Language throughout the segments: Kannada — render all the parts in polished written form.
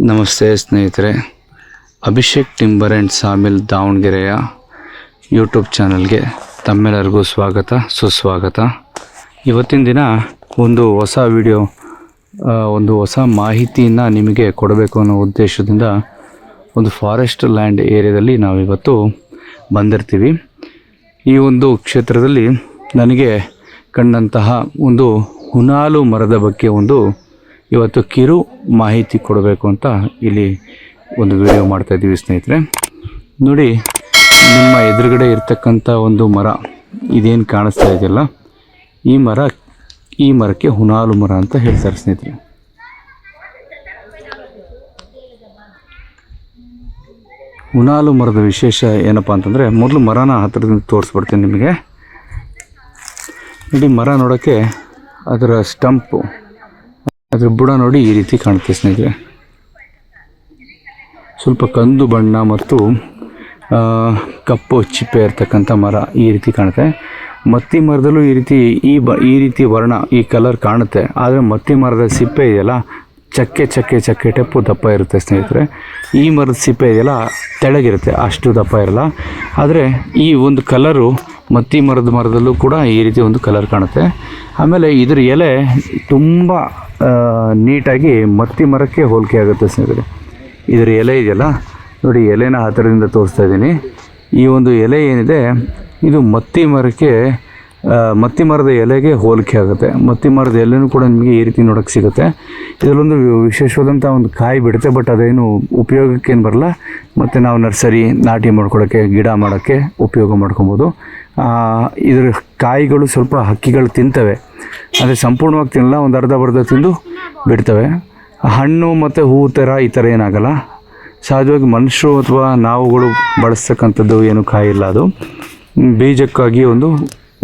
ನಮಸ್ತೆ ಸ್ನೇಹಿತರೆ, ಅಭಿಷೇಕ್ ಟಿಂಬರ್ ಆ್ಯಂಡ್ ಸಾಮಿಲ್ ದಾವಣಗೆರೆಯ ಯೂಟ್ಯೂಬ್ ಚಾನಲ್ಗೆ ತಮ್ಮೆಲ್ಲರಿಗೂ ಸ್ವಾಗತ ಸುಸ್ವಾಗತ. ಇವತ್ತಿನ ದಿನ ಒಂದು ಹೊಸ ವಿಡಿಯೋ, ಒಂದು ಹೊಸ ಮಾಹಿತಿಯನ್ನು ನಿಮಗೆ ಕೊಡಬೇಕು ಅನ್ನೋ ಉದ್ದೇಶದಿಂದ ಒಂದು ಫಾರೆಸ್ಟ್ ಲ್ಯಾಂಡ್ ಏರಿಯಾದಲ್ಲಿ ನಾವಿವತ್ತು ಬಂದಿರ್ತೀವಿ. ಈ ಒಂದು ಕ್ಷೇತ್ರದಲ್ಲಿ ನನಗೆ ಕಂಡಂತಹ ಒಂದು ಹುನಾಲು ಮರದ ಬಗ್ಗೆ ಇವತ್ತು ಕಿರು ಮಾಹಿತಿ ಕೊಡಬೇಕು ಅಂತ ಇಲ್ಲಿ ಒಂದು ವಿಡಿಯೋ ಮಾಡ್ತಾಯಿದ್ದೀವಿ ಸ್ನೇಹಿತರೆ. ನೋಡಿ, ನಿಮ್ಮ ಎದುರುಗಡೆ ಇರ್ತಕ್ಕಂಥ ಒಂದು ಮರ ಇದೇನು ಕಾಣಿಸ್ತಾ ಇದೆಯಲ್ಲ, ಈ ಮರಕ್ಕೆ ಹುನಾಲು ಮರ ಅಂತ ಹೇಳ್ತಾರೆ ಸ್ನೇಹಿತರೆ. ಹುನಾಲು ಮರದ ವಿಶೇಷ ಏನಪ್ಪ ಅಂತಂದರೆ, ಮೊದಲು ಮರನ ಹತ್ತಿರದಿಂದ ತೋರಿಸ್ಬಿಡ್ತೀನಿ ನಿಮಗೆ. ನೋಡಿ, ಮರ ನೋಡೋಕ್ಕೆ ಅದರ ಸ್ಟಂಪು, ಅದರ ಬುಡ ನೋಡಿ ಈ ರೀತಿ ಕಾಣುತ್ತೆ ಸ್ನೇಹಿತರೆ. ಸ್ವಲ್ಪ ಕಂದು ಬಣ್ಣ ಮತ್ತು ಕಪ್ಪು ಚಿಪ್ಪೆ ಇರ್ತಕ್ಕಂಥ ಮರ ಈ ರೀತಿ ಕಾಣುತ್ತೆ. ಮತ್ತಿ ಮರದಲ್ಲೂ ಈ ರೀತಿ ವರ್ಣ, ಈ ಕಲರ್ ಕಾಣುತ್ತೆ. ಆದರೆ ಮತ್ತಿ ಮರದ ಸಿಪ್ಪೆ ಇದೆಯಲ್ಲ, ಚಕ್ಕೆ ಟೆಪ್ಪು ದಪ್ಪ ಇರುತ್ತೆ ಸ್ನೇಹಿತರೆ. ಈ ಮರದ ಸಿಪ್ಪೆ ಇದೆಯಲ್ಲ ತೆಳಗಿರುತ್ತೆ, ಅಷ್ಟು ದಪ್ಪ ಇರಲ್ಲ. ಆದರೆ ಈ ಒಂದು ಕಲರು ಮತ್ತಿ ಮರದಲ್ಲೂ ಕೂಡ ಈ ರೀತಿ ಒಂದು ಕಲರ್ ಕಾಣುತ್ತೆ. ಆಮೇಲೆ ಇದ್ರ ಎಲೆ ತುಂಬ ನೀಟಾಗಿ ಮತ್ತಿ ಮರಕ್ಕೆ ಹೋಲಿಕೆ ಆಗುತ್ತೆ ಸ್ನೇಹಿತರೆ. ಇದರ ಎಲೆ ಇದೆಯಲ್ಲ ನೋಡಿ, ಎಲೆನ ಹತ್ತಿರದಿಂದ ತೋರಿಸ್ತಾ ಇದ್ದೀನಿ. ಈ ಒಂದು ಎಲೆ ಏನಿದೆ ಇದು ಮತ್ತಿ ಮರದ ಎಲೆಗೆ ಹೋಲಿಕೆ ಆಗುತ್ತೆ. ಮತ್ತಿ ಮರದ ಎಲೆನೂ ಕೂಡ ನಿಮಗೆ ಈ ರೀತಿ ನೋಡೋಕ್ಕೆ ಸಿಗುತ್ತೆ. ಇದರಲ್ಲೊಂದು ವಿಶೇಷವಾದಂಥ ಒಂದು ಕಾಯಿ ಬಿಡುತ್ತೆ, ಬಟ್ ಅದೇನು ಉಪಯೋಗಕ್ಕೇನು ಬರಲ್ಲ. ಮತ್ತು ನಾವು ನರ್ಸರಿ ನಾಟಿ ಮಾಡ್ಕೊಳ್ಳೋಕ್ಕೆ, ಗಿಡ ಮಾಡೋಕ್ಕೆ ಉಪಯೋಗ ಮಾಡ್ಕೊಬೋದು. ಇದರ ಕಾಯಿಗಳು ಸ್ವಲ್ಪ ಹಕ್ಕಿಗಳು ತಿಂತವೆ, ಅಂದರೆ ಸಂಪೂರ್ಣವಾಗಿ ತಿನ್ನಲ್ಲ, ಒಂದು ಅರ್ಧ ತಿಂದು ಬಿಡ್ತವೆ. ಹಣ್ಣು ಮತ್ತು ಹೂವು ಈ ಥರ ಏನಾಗಲ್ಲ. ಸಹಜವಾಗಿ ಮನುಷ್ಯರು ಅಥವಾ ನಾವುಗಳು ಬಳಸ್ತಕ್ಕಂಥದ್ದು ಏನು ಕಾಯಿ ಇಲ್ಲ. ಅದು ಬೀಜಕ್ಕಾಗಿ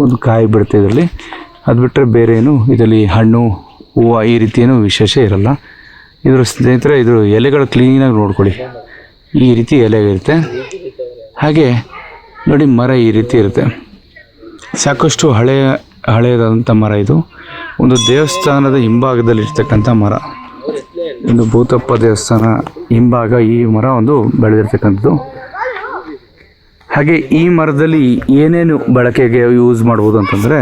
ಒಂದು ಕಾಯಿ ಬಿಡುತ್ತೆ ಇದರಲ್ಲಿ. ಅದು ಬಿಟ್ಟರೆ ಬೇರೆ ಏನು ಇದರಲ್ಲಿ ಹಣ್ಣು ಹೂವು ಈ ರೀತಿ ಏನು ವಿಶೇಷ ಇರಲ್ಲ. ಇದ್ರ ಸ್ನೇಹಿತರೆ, ಇದ್ರ ಎಲೆಗಳು ಕ್ಲೀನಾಗಿ ನೋಡ್ಕೊಳ್ಳಿ, ಈ ರೀತಿ ಎಲೆ ಇರುತ್ತೆ. ಹಾಗೆ ನೋಡಿ, ಮರ ಈ ರೀತಿ ಇರುತ್ತೆ. ಸಾಕಷ್ಟು ಹಳೆಯದಾದಂಥ ಮರ ಇದು. ಒಂದು ದೇವಸ್ಥಾನದ ಹಿಂಭಾಗದಲ್ಲಿರ್ತಕ್ಕಂಥ ಮರ, ಒಂದು ಭೂತಪ್ಪ ದೇವಸ್ಥಾನ ಹಿಂಭಾಗ ಈ ಮರ ಬೆಳೆದಿರ್ತಕ್ಕಂಥದ್ದು. ಹಾಗೆ ಈ ಮರದಲ್ಲಿ ಏನೇನು ಬಳಕೆಗೆ ಯೂಸ್ ಮಾಡ್ಬೋದು ಅಂತಂದರೆ,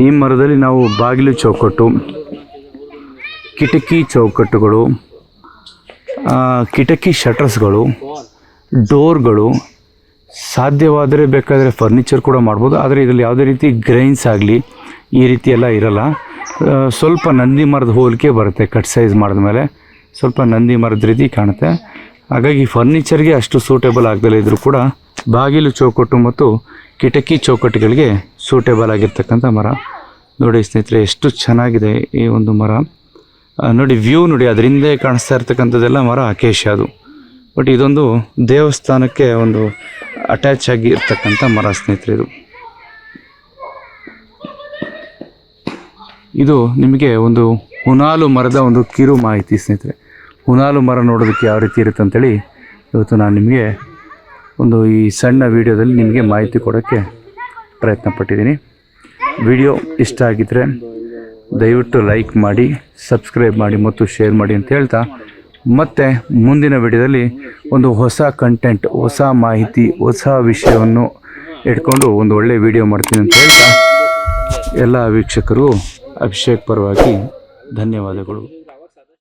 ಈ ಮರದಲ್ಲಿ ನಾವು ಬಾಗಿಲು ಚೌಕಟ್ಟು, ಕಿಟಕಿ ಚೌಕಟ್ಟುಗಳು, ಕಿಟಕಿ ಶಟರ್ಸ್ಗಳು, ಡೋರ್ಗಳು, ಸಾಧ್ಯವಾದರೆ ಬೇಕಾದರೆ ಫರ್ನಿಚರ್ ಕೂಡ ಮಾಡ್ಬೋದು. ಆದರೆ ಇದರಲ್ಲಿ ಯಾವುದೇ ರೀತಿ ಗ್ರೈನ್ಸ್ ಆಗಲಿ ಈ ರೀತಿ ಎಲ್ಲ ಇರಲ್ಲ. ಸ್ವಲ್ಪ ನಂದಿ ಮರದ ಹೋಲಿಕೆ ಬರುತ್ತೆ, ಕಟ್ ಸೈಜ್ ಮಾಡಿದ ಮೇಲೆ ಸ್ವಲ್ಪ ನಂದಿ ಮರದ ರೀತಿ ಕಾಣುತ್ತೆ. ಹಾಗಾಗಿ ಫರ್ನಿಚರ್ಗೆ ಅಷ್ಟು ಸೂಟೇಬಲ್ ಆಗದಲ್ಲೇ ಇದ್ದರೂ ಕೂಡ ಬಾಗಿಲು ಚೌಕಟ್ಟು ಮತ್ತು ಕಿಟಕಿ ಚೌಕಟ್ಟುಗಳಿಗೆ ಸೂಟೇಬಲ್ ಆಗಿರ್ತಕ್ಕಂಥ ಮರ. ನೋಡಿ ಸ್ನೇಹಿತರೆ, ಎಷ್ಟು ಚೆನ್ನಾಗಿದೆ ಈ ಒಂದು ಮರ. ನೋಡಿ ವ್ಯೂ ನೋಡಿ, ಅದರಿಂದ ಕಾಣಿಸ್ತಾ ಇರ್ತಕ್ಕಂಥದ್ದೆಲ್ಲ ಮರ ಅಕೇಶಿಯ ಅದು. ಬಟ್ ಇದೊಂದು ದೇವಸ್ಥಾನಕ್ಕೆ ಅಟ್ಯಾಚ್ ಆಗಿ ಇರ್ತಕ್ಕಂಥ ಮರ ಸ್ನೇಹಿತರೆ. ಇದು ನಿಮಗೆ ಒಂದು ಹುನಾಲು ಮರದ ಕಿರು ಮಾಹಿತಿ ಸ್ನೇಹಿತರೆ. ಹುನಾಲು ಮರ ನೋಡೋದಕ್ಕೆ ಯಾವ ರೀತಿ ಇರುತ್ತೆ ಅಂತೇಳಿ ಇವತ್ತು ನಾನು ನಿಮಗೆ ಈ ಸಣ್ಣ ವಿಡಿಯೋದಲ್ಲಿ ನಿಮಗೆ ಮಾಹಿತಿ ಕೊಡೋಕ್ಕೆ ಪ್ರಯತ್ನ ಪಟ್ಟಿದ್ದೀನಿ. ವಿಡಿಯೋ ಇಷ್ಟ ಆಗಿದ್ದರೆ ದಯವಿಟ್ಟು ಲೈಕ್ ಮಾಡಿ, ಸಬ್ಸ್ಕ್ರೈಬ್ ಮಾಡಿ ಮತ್ತು ಶೇರ್ ಮಾಡಿ ಅಂತ ಹೇಳ್ತಾ, ಮತ್ತು ಮುಂದಿನ ವಿಡಿಯೋದಲ್ಲಿ ಹೊಸ ಕಂಟೆಂಟ್, ಹೊಸ ಮಾಹಿತಿ, ಹೊಸ ವಿಷಯವನ್ನು ಇಟ್ಕೊಂಡು ಒಳ್ಳೆಯ ವಿಡಿಯೋ ಮಾಡ್ತೀನಿ ಅಂತ ಹೇಳ್ತಾ, ಎಲ್ಲ ವೀಕ್ಷಕರಿಗೂ ಅಭಿಷೇಕ್ ಪರವಾಗಿ ಧನ್ಯವಾದಗಳು.